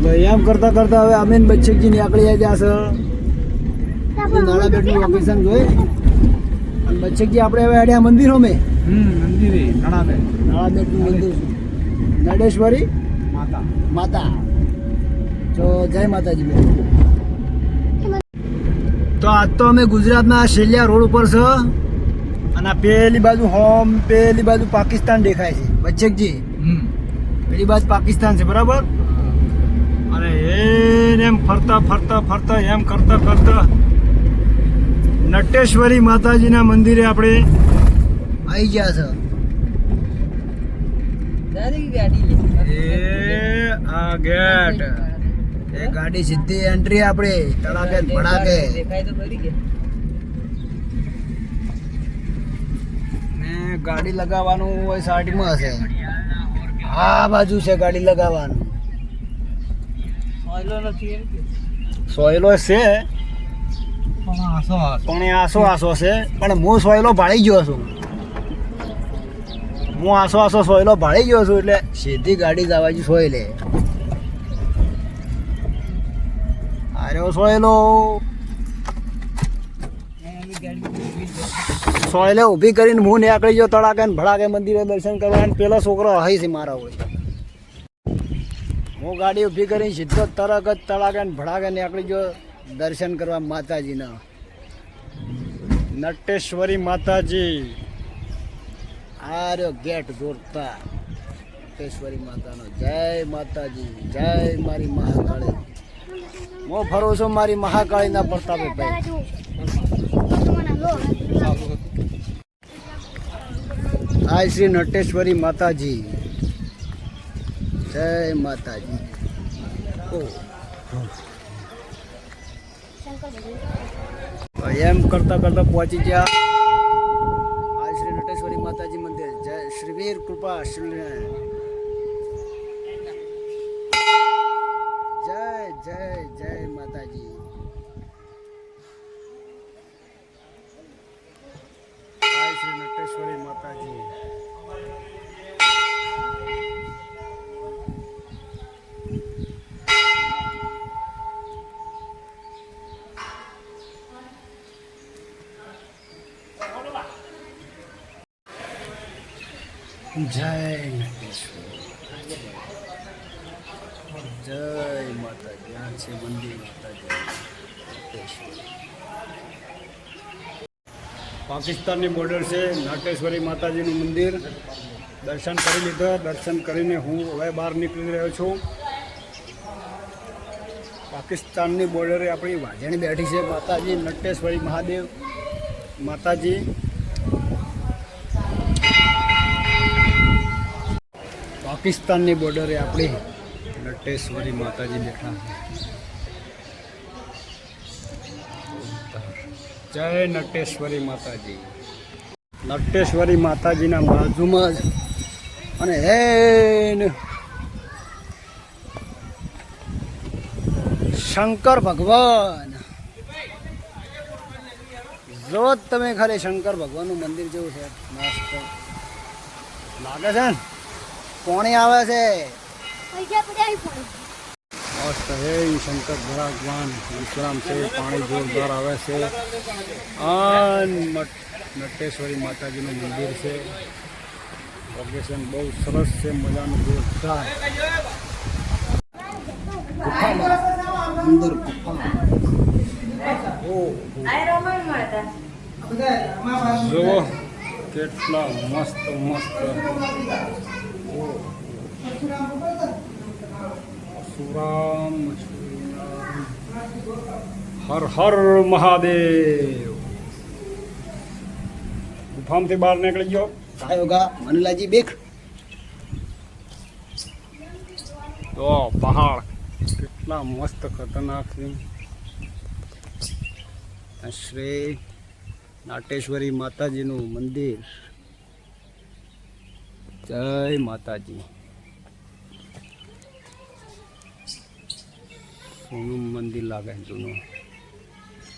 તો એમ કરતા કરતા હવે અમે બચ્ચેકજી નીકળી ગયા છે નાળા બેટનું લોકેશન જોઈ અને બચ્ચેકજી આપણે હવે આડ્યા મંદિર અમે મંદિરે નાળા બેટનું મંદિર નડેશ્વરી માતા તો જય માતાજી બેન. તો આજ તો અમે ગુજરાતના શેલિયા રોડ ઉપર છે અને આ પેલી બાજુ પેલી બાજુ પાકિસ્તાન દેખાય છે બચ્ચેકજી. પેલી બાજુ પાકિસ્તાન છે બરાબર. અને એમ ફરતા ફરતા ફરતા એમ કરતા કરતા નટેશ્વરી માતાજીના મંદિરે આપણે આવી ગયા છે. આ ગેટ એ ગાડી સીધી એન્ટ્રી આપણે તળાકે ભડાકે ને ગાડી લગાવવાનું હોય સાઈડમાં હશે. આ બાજુ છે ગાડી લગાવવાનું. સોયલો છે પણ એ આસો છે પણ હું સોયલો ભાળી ગયો છું. હું આસો સોયલો ભાળી ગયો છું એટલે સીધી ગાડી જવા જ સોયલે. આર્યો સોયલે ઊભી કરીને હું નીકળી ગયો તળાકે ને ભડાકે મંદિરે દર્શન કરવા. અને પેલો છોકરો હઈ છે મારા હોય. હું ગાડી ઊભી કરીને સીધો તરત જ તળાકે ને ભડાકે નીકળી ગયો દર્શન કરવા માતાજીના. નટેશ્વરી માતાજી આ રહ્યો ગેટ જોરતા નટેશ્વરી માતાનો. જય માતાજી, જય મારી મહાકાળી. હું ફરું છું મારી મહાકાળીના પ્રતાપે ભાઈ. આ શ્રી નટેશ્વરી માતાજી. જય માતાજી. એમ કરતા કરતા પહોંચી ગયા આ શ્રી નટેશ્વરી માતાજી મંદિર. જય શ્રી વીર કૃપા શ્રી. જય જય જય માતાજી. જય શ્રી નટેશ્વરી માતાજી. જય નટેશ્વરી. જય માતાજી. આ છે મંદિર માતાજી. પાકિસ્તાનની બોર્ડર છે નટેશ્વરી માતાજીનું મંદિર. દર્શન કરી લીધા. દર્શન કરીને હું હવે બહાર નીકળી રહ્યો છું. પાકિસ્તાનની બોર્ડરે આપણી વાજણી બેઠી છે માતાજી નટેશ્વરી મહાદેવ માતાજી. પાકિસ્તાનની બોર્ડરે આપણી નટેશ્વરી માતાજી બેઠા છે. જય નટેશ્વરી માતાજી. નટેશ્વરી માતાજીના બાજુમાં જ અને હે શંકર ભગવાન. જો તમે ખાલી શંકર ભગવાનનું મંદિર જેવું છે મસ્ત લાગે છે ને. પાણી આવે છે મસ્ત. હે શંકર ભગવાન વિશ્રામ છે. પાણી જોરદાર આવે છે. નટેશ્વરી માતાજીનું મંદિર છે. લોકેશન બહુ સરસ છે. મજાનું જોરદાર. અંદર જુઓ કેટલા મસ્ત મસ્ત. સુરામ હર હર મહાદેવ. ગુફામાંથી બહાર નીકળી ગયો. કાયોગા મનલાજી બેક. તો પહાડ કેટલા મસ્ત ખતરનાક છે. શ્રી નાટેશ્વરી માતાજીનું મંદિર. જય માતાજી. સોનું મંદિર લાગે જૂનું.